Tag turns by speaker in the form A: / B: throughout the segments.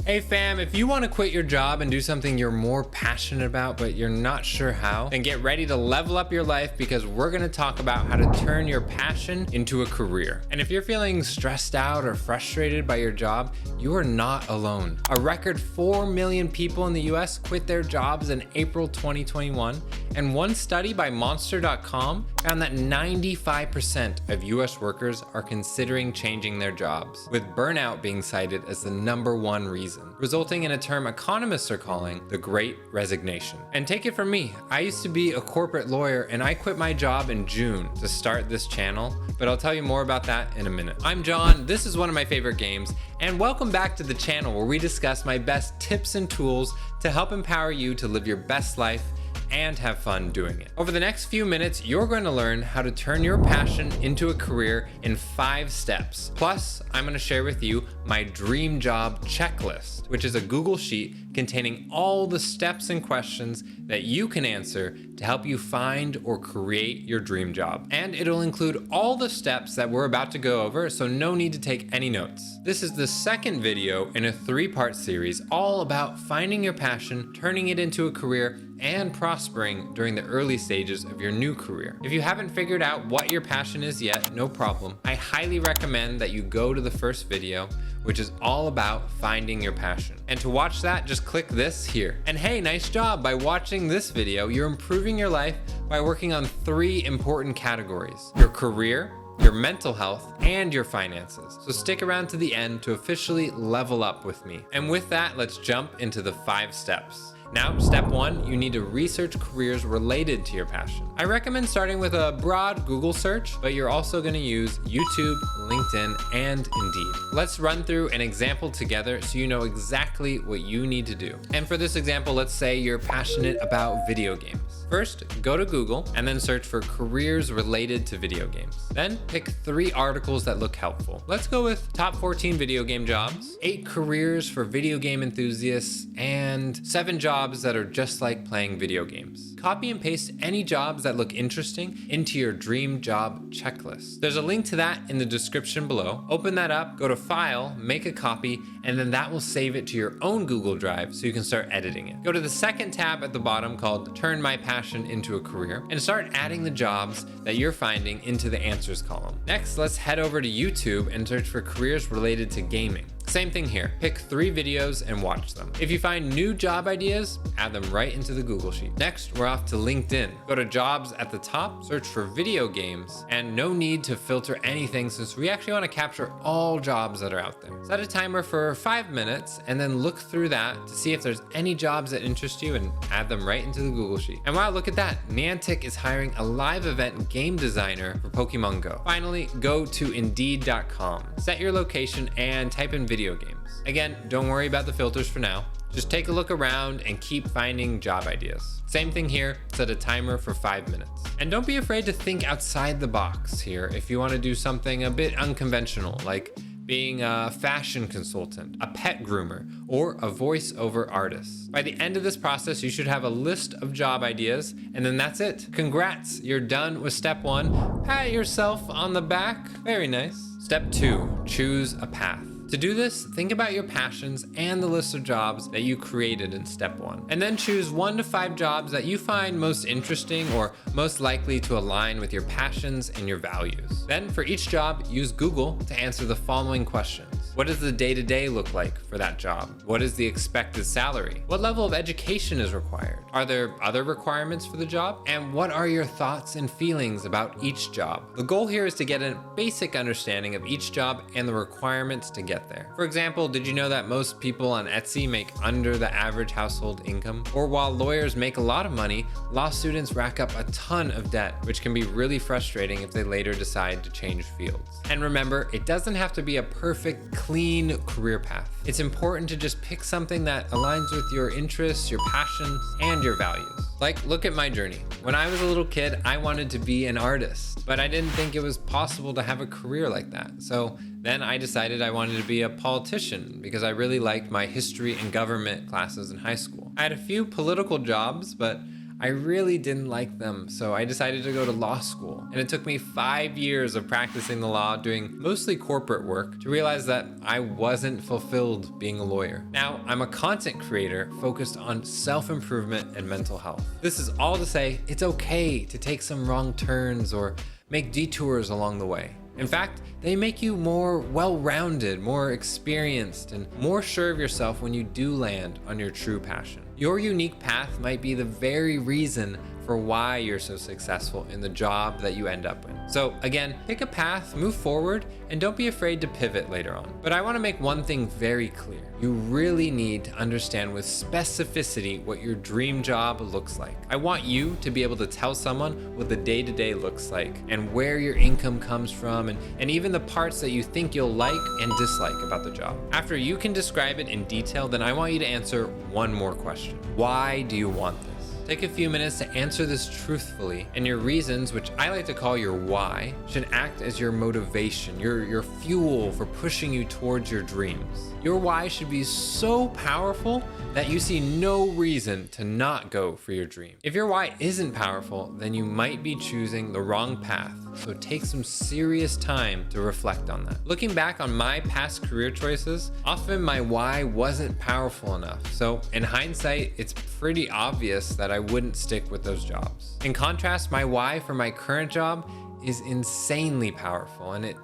A: Hey fam, if you want to quit your job and do something you're more passionate about but you're not sure how, then get ready to level up your life because we're going to talk about how to turn your passion into a career. And if you're feeling stressed out or frustrated by your job, you are not alone. A record 4 million people in the US quit their jobs in April 2021, and one study by Monster.com found that 95% of US workers are considering changing their jobs, with burnout being cited as the #1 reason, resulting in a term economists are calling the Great Resignation. And take it from me, I used to be a corporate lawyer and I quit my job in June to start this channel, but I'll tell you more about that in a minute. I'm John, this is one of my favorite games, and welcome back to the channel where we discuss my best tips and tools to help empower you to live your best life and have fun doing it. Over the next few minutes, you're going to learn how to turn your passion into a career in 5 steps. Plus, I'm going to share with you my dream job checklist, which is a Google sheet containing all the steps and questions that you can answer to help you find or create your dream job. And it'll include all the steps that we're about to go over, so no need to take any notes. This is the second video in a 3-part series all about finding your passion, turning it into a career, and prospering during the early stages of your new career. If you haven't figured out what your passion is yet, no problem. I highly recommend that you go to the first video, which is all about finding your passion. And to watch that, just click this here. And hey, nice job. By watching this video, you're improving your life by working on 3 important categories: your career, your mental health, and your finances. So stick around to the end to officially level up with me. And with that, let's jump into the 5 steps. Now, step 1, you need to research careers related to your passion. I recommend starting with a broad Google search, but you're also going to use YouTube, LinkedIn, and Indeed. Let's run through an example together so you know exactly what you need to do. And for this example, let's say you're passionate about video games. First, go to Google and then search for careers related to video games. Then pick 3 articles that look helpful. Let's go with top 14 video game jobs, 8 careers for video game enthusiasts, and 7 jobs that are just like playing video games. Copy and paste any jobs that look interesting into your dream job checklist. There's a link to that in the description below. Open that up, go to File, make a copy, and then that will save it to your own Google Drive so you can start editing it. Go to the second tab at the bottom called Turn My Passion into a Career and start adding the jobs that you're finding into the answers column. Next, let's head over to YouTube and search for careers related to gaming. Same thing here. Pick 3 videos and watch them. If you find new job ideas, add them right into the Google Sheet. Next, we're off to LinkedIn. Go to Jobs at the top, search for video games, and no need to filter anything since we actually want to capture all jobs that are out there. Set a timer for 5 minutes and then look through that to see if there's any jobs that interest you and add them right into the Google Sheet. And wow, look at that. Niantic is hiring a live event game designer for Pokemon Go. Finally, go to Indeed.com. Set your location and type in video games. Again, don't worry about the filters for now. Just take a look around and keep finding job ideas. Same thing here, set a timer for 5 minutes. And don't be afraid to think outside the box here if you want to do something a bit unconventional, like being a fashion consultant, a pet groomer, or a voiceover artist. By the end of this process, you should have a list of job ideas, and then that's it. Congrats, you're done with step 1. Pat yourself on the back. Very nice. Step 2, choose a path. To do this, think about your passions and the list of jobs that you created in step 1. And then choose 1 to 5 jobs that you find most interesting or most likely to align with your passions and your values. Then for each job, use Google to answer the following questions. What does the day-to-day look like for that job? What is the expected salary? What level of education is required? Are there other requirements for the job? And what are your thoughts and feelings about each job? The goal here is to get a basic understanding of each job and the requirements to get there. For example, did you know that most people on Etsy make under the average household income? Or while lawyers make a lot of money, law students rack up a ton of debt, which can be really frustrating if they later decide to change fields. And remember, it doesn't have to be a perfect, clean career path. It's important to just pick something that aligns with your interests, your passions, and your values. Like, look at my journey. When I was a little kid, I wanted to be an artist, but I didn't think it was possible to have a career like that. So then I decided I wanted to be a politician because I really liked my history and government classes in high school. I had a few political jobs, but I really didn't like them, so I decided to go to law school. And it took me 5 years of practicing the law, doing mostly corporate work, to realize that I wasn't fulfilled being a lawyer. Now, I'm a content creator focused on self-improvement and mental health. This is all to say, it's okay to take some wrong turns or make detours along the way. In fact, they make you more well-rounded, more experienced, and more sure of yourself when you do land on your true passion. Your unique path might be the very reason for why you're so successful in the job that you end up in. So again, pick a path, move forward, and don't be afraid to pivot later on. But I want to make one thing very clear. You really need to understand with specificity what your dream job looks like. I want you to be able to tell someone what the day-to-day looks like and where your income comes from and even the parts that you think you'll like and dislike about the job. After you can describe it in detail, then I want you to answer one more question. Why do you want this? Take a few minutes to answer this truthfully, and your reasons, which I like to call your why, should act as your motivation, your fuel for pushing you towards your dreams. Your why should be so powerful that you see no reason to not go for your dream. If your why isn't powerful, then you might be choosing the wrong path, so take some serious time to reflect on that. Looking back on my past career choices, often my why wasn't powerful enough. So in hindsight, it's pretty obvious that I wouldn't stick with those jobs. In contrast, my why for my current job is insanely powerful, and it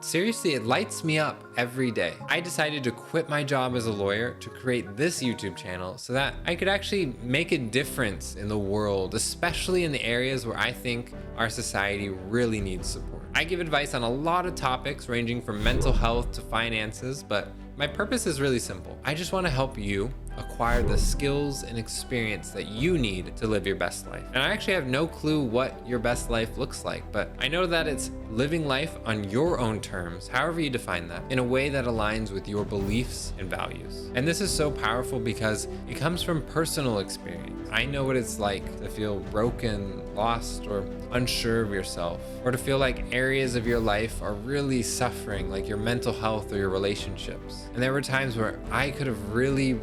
A: lights me up every day. I decided to quit my job as a lawyer to create this YouTube channel so that I could actually make a difference in the world, especially in the areas where I think our society really needs support. I give advice on a lot of topics ranging from mental health to finances, but my purpose is really simple. I just want to help you acquire the skills and experience that you need to live your best life. And I actually have no clue what your best life looks like, but I know that it's living life on your own terms, however you define that, in a way that aligns with your beliefs and values. And this is so powerful because it comes from personal experience. I know what it's like to feel broken, lost, or unsure of yourself, or to feel like areas of your life are really suffering, like your mental health or your relationships. And there were times where I could have really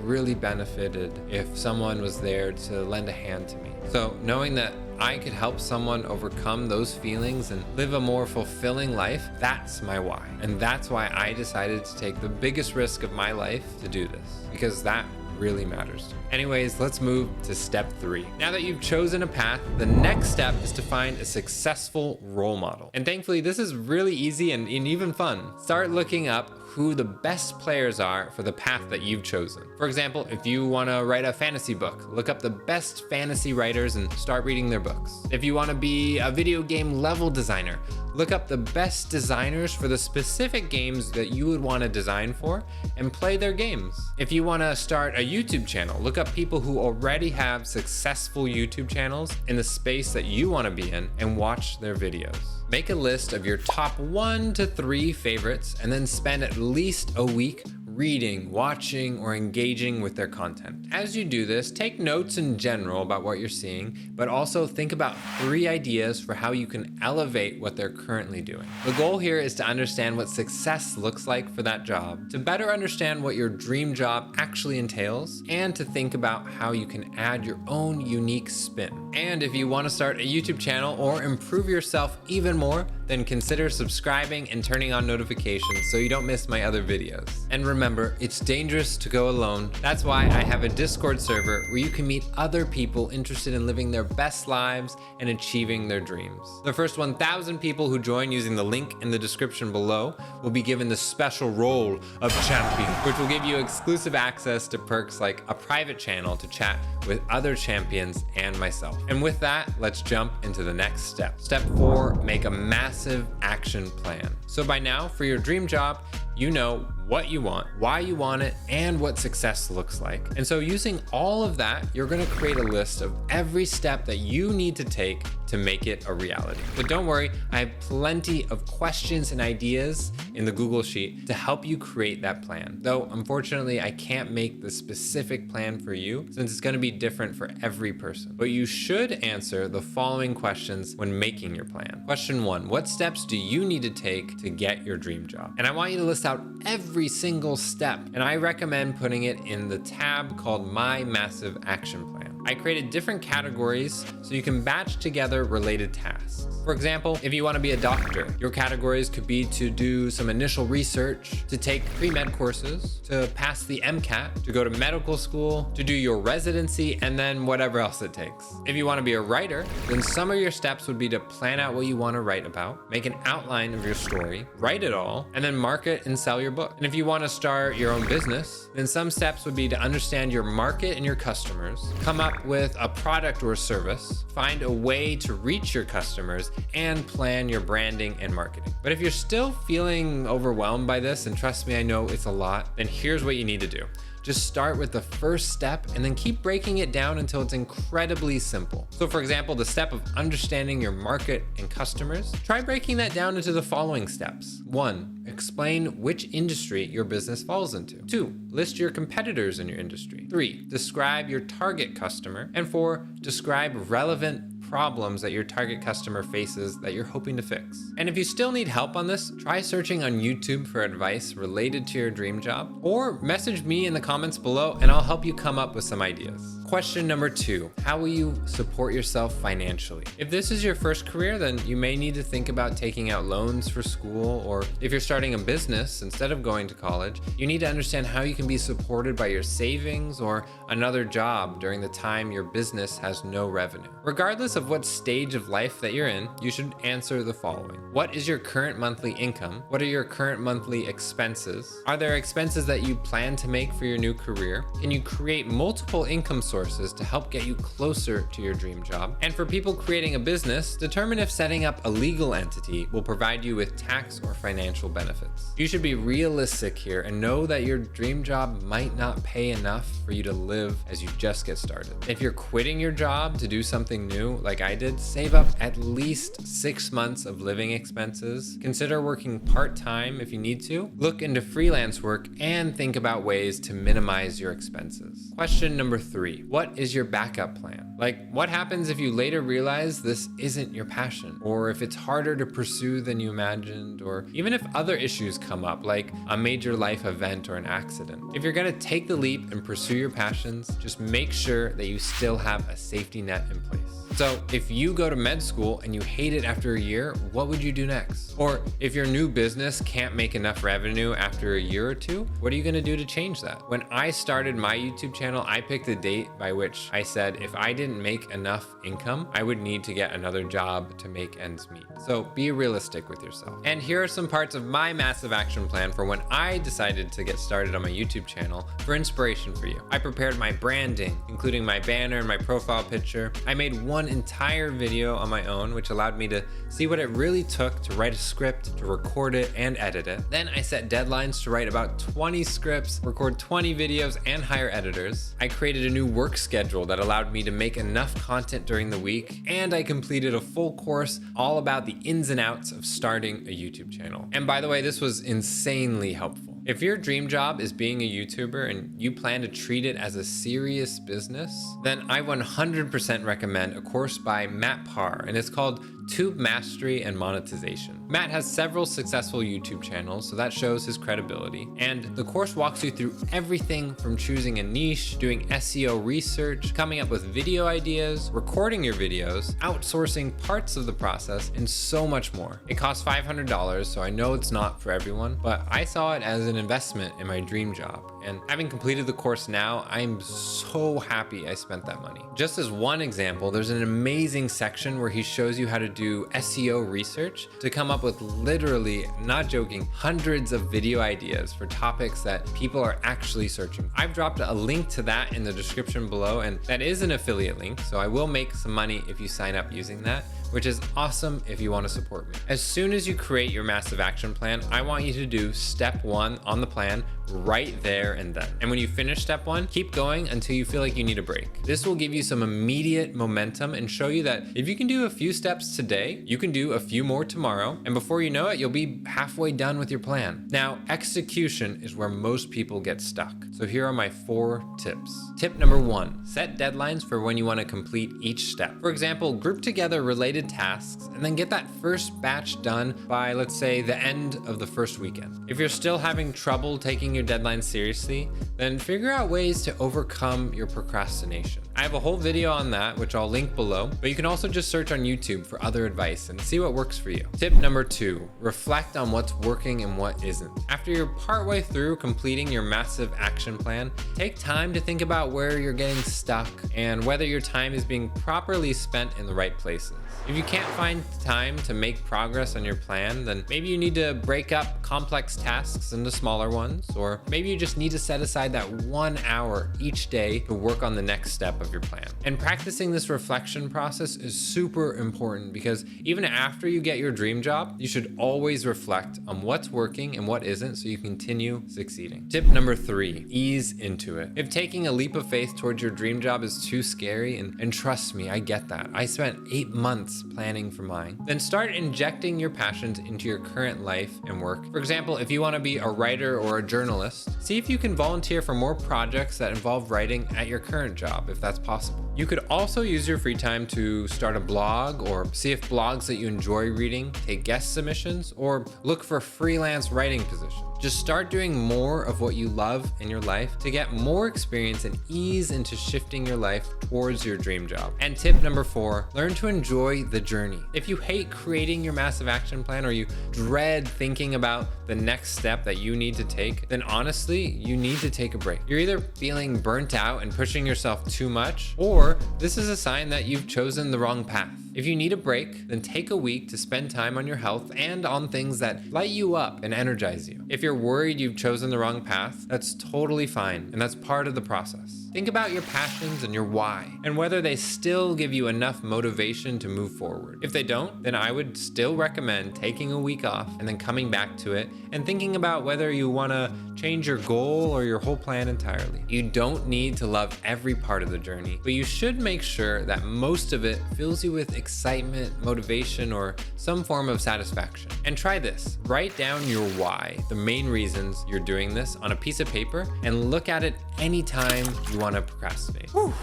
A: benefited if someone was there to lend a hand to me. So knowing that I could help someone overcome those feelings and live a more fulfilling life, that's my why. And that's why I decided to take the biggest risk of my life to do this, because that really matters to me. Anyways, let's move to step 3. Now that you've chosen a path, the next step is to find a successful role model. And thankfully, this is really easy and even fun. Start looking up who the best players are for the path that you've chosen. For example, if you want to write a fantasy book, look up the best fantasy writers and start reading their books. If you want to be a video game level designer, look up the best designers for the specific games that you would want to design for and play their games. If you want to start a YouTube channel, look up people who already have successful YouTube channels in the space that you want to be in and watch their videos. Make a list of your top 1 to 3 favorites and then spend at least a week reading, watching, or engaging with their content. As you do this, take notes in general about what you're seeing, but also think about 3 ideas for how you can elevate what they're currently doing. The goal here is to understand what success looks like for that job, to better understand what your dream job actually entails, and to think about how you can add your own unique spin. And if you want to start a YouTube channel or improve yourself even more, then consider subscribing and turning on notifications so you don't miss my other videos. And remember, it's dangerous to go alone. That's why I have a Discord server where you can meet other people interested in living their best lives and achieving their dreams. The first 1,000 people who join using the link in the description below will be given the special role of champion, which will give you exclusive access to perks like a private channel to chat with other champions and myself. And with that, let's jump into the next step. Step 4, make a massive action plan. So by now, for your dream job, you know what you want, why you want it, and what success looks like. And so using all of that, you're gonna create a list of every step that you need to take to make it a reality. But don't worry, I have plenty of questions and ideas in the Google Sheet to help you create that plan. Though, unfortunately, I can't make the specific plan for you since it's gonna be different for every person. But you should answer the following questions when making your plan. Question 1, what steps do you need to take to get your dream job? And I want you to list out every single step, and I recommend putting it in the tab called My Massive Action Plan. I created different categories so you can batch together related tasks. For example, if you want to be a doctor, your categories could be to do some initial research, to take pre-med courses, to pass the MCAT, to go to medical school, to do your residency, and then whatever else it takes. If you want to be a writer, then some of your steps would be to plan out what you want to write about, make an outline of your story, write it all, and then market and sell your book. And if you want to start your own business, then some steps would be to understand your market and your customers, come up with a product or service, find a way to reach your customers, and plan your branding and marketing. But if you're still feeling overwhelmed by this, and trust me, I know it's a lot, then here's what you need to do. Just start with the first step and then keep breaking it down until it's incredibly simple. So for example, the step of understanding your market and customers, try breaking that down into the following steps. 1, explain which industry your business falls into. 2, list your competitors in your industry. 3, describe your target customer. And 4, describe relevant problems that your target customer faces that you're hoping to fix. And if you still need help on this, try searching on YouTube for advice related to your dream job, or message me in the comments below and I'll help you come up with some ideas. Question number 2, how will you support yourself financially? If this is your first career, then you may need to think about taking out loans for school, or if you're starting a business instead of going to college, you need to understand how you can be supported by your savings or another job during the time your business has no revenue. Regardless of what stage of life that you're in, you should answer the following. What is your current monthly income? What are your current monthly expenses? Are there expenses that you plan to make for your new career? Can you create multiple income sources to help get you closer to your dream job? And for people creating a business, determine if setting up a legal entity will provide you with tax or financial benefits. You should be realistic here and know that your dream job might not pay enough for you to live as you just get started. If you're quitting your job to do something new, like I did, save up at least 6 months of living expenses. Consider working part-time if you need to. Look into freelance work and think about ways to minimize your expenses. Question number 3, what is your backup plan? Like, what happens if you later realize this isn't your passion, or if it's harder to pursue than you imagined, or even if other issues come up, like a major life event or an accident? If you're gonna take the leap and pursue your passions, just make sure that you still have a safety net in place. So if you go to med school and you hate it after a year, what would you do next? Or if your new business can't make enough revenue after a year or 2, what are you gonna do to change that? When I started my YouTube channel, I picked a date by which I said if I didn't make enough income, I would need to get another job to make ends meet. So be realistic with yourself. And here are some parts of my massive action plan for when I decided to get started on my YouTube channel for inspiration for you. I prepared my branding, including my banner and my profile picture. I made one entire video on my own, which allowed me to see what it really took to write a script, to record it and edit it. Then I set deadlines to write about 20 scripts, record 20 videos, and hire editors. I created a new work schedule that allowed me to make enough content during the week, and I completed a full course all about the ins and outs of starting a YouTube channel. And by the way, this was insanely helpful. If your dream job is being a YouTuber and you plan to treat it as a serious business, then I 100% recommend a course by Matt Parr, and it's called Tube Mastery and Monetization. Matt has several successful YouTube channels, so that shows his credibility. And the course walks you through everything from choosing a niche, doing SEO research, coming up with video ideas, recording your videos, outsourcing parts of the process, and so much more. It costs $500, so I know it's not for everyone, but I saw it as an investment in my dream job. And having completed the course now, I'm so happy I spent that money. Just as one example, there's an amazing section where he shows you how to do SEO research to come up with literally, not joking, hundreds of video ideas for topics that people are actually searching. I've dropped a link to that in the description below, and that is an affiliate link, so I will make some money if you sign up using that, which is awesome if you want to support me. As soon as you create your massive action plan, I want you to do step 1 on the plan right there and then. And when you finish step 1, keep going until you feel like you need a break. This will give you some immediate momentum and show you that if you can do a few steps today, you can do a few more tomorrow, and before you know it, you'll be halfway done with your plan. Now, execution is where most people get stuck. So here are my 4 tips. Tip number 1, set deadlines for when you want to complete each step. For example, group together related related tasks and then get that first batch done by, let's say, the end of the first weekend. If you're still having trouble taking your deadlines seriously, then figure out ways to overcome your procrastination. I have a whole video on that, which I'll link below, but you can also just search on YouTube for other advice and see what works for you. Tip number 2, reflect on what's working and what isn't. After you're partway through completing your massive action plan, take time to think about where you're getting stuck and whether your time is being properly spent in the right places. If you can't find time to make progress on your plan, then maybe you need to break up complex tasks into smaller ones, or maybe you just need to set aside that 1 hour each day to work on the next step of your plan. And practicing this reflection process is super important because even after you get your dream job, you should always reflect on what's working and what isn't so you continue succeeding. Tip number 3, ease into it. If taking a leap of faith towards your dream job is too scary, and trust me, I get that. I spent 8 months planning for mine. Then start injecting your passions into your current life and work. For example, if you want to be a writer or a journalist, see if you can volunteer for more projects that involve writing at your current job, if that's possible. You could also use your free time to start a blog or see if blogs that you enjoy reading take guest submissions or look for freelance writing positions. Just start doing more of what you love in your life to get more experience and ease into shifting your life towards your dream job. And tip number 4, learn to enjoy the journey. If you hate creating your massive action plan or you dread thinking about the next step that you need to take, then honestly, you need to take a break. You're either feeling burnt out and pushing yourself too much, or this is a sign that you've chosen the wrong path. If you need a break, then take a week to spend time on your health and on things that light you up and energize you. If you're worried you've chosen the wrong path, that's totally fine, and that's part of the process. Think about your passions and your why, and whether they still give you enough motivation to move forward. If they don't, then I would still recommend taking a week off and then coming back to it and thinking about whether you want to change your goal or your whole plan entirely. You don't need to love every part of the journey, but you should make sure that most of it fills you with excitement, motivation, or some form of satisfaction. And try this. Write down your why, the main reasons you're doing this, on a piece of paper and look at it anytime you want to procrastinate. Whew.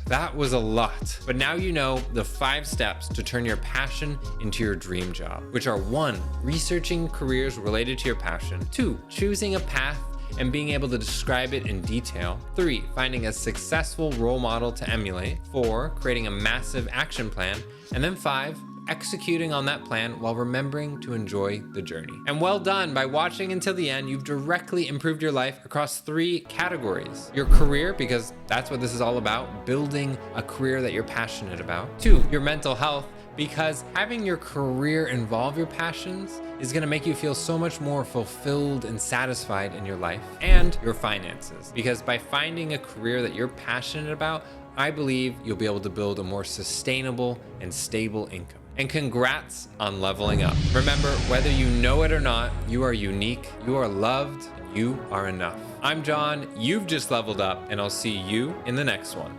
A: That was a lot, but now you know the 5 steps to turn your passion into your dream job, which are 1, researching careers related to your passion, 2, choosing a path and being able to describe it in detail, 3, finding a successful role model to emulate, 4, creating a massive action plan, and then 5, executing on that plan while remembering to enjoy the journey. And well done. By watching until the end, you've directly improved your life across 3 categories. Your career, because that's what this is all about, building a career that you're passionate about. 2, your mental health, because having your career involve your passions is going to make you feel so much more fulfilled and satisfied in your life. And your finances, because by finding a career that you're passionate about, I believe you'll be able to build a more sustainable and stable income. And congrats on leveling up. Remember, whether you know it or not, you are unique, you are loved, and you are enough. I'm John, you've just leveled up, and I'll see you in the next one.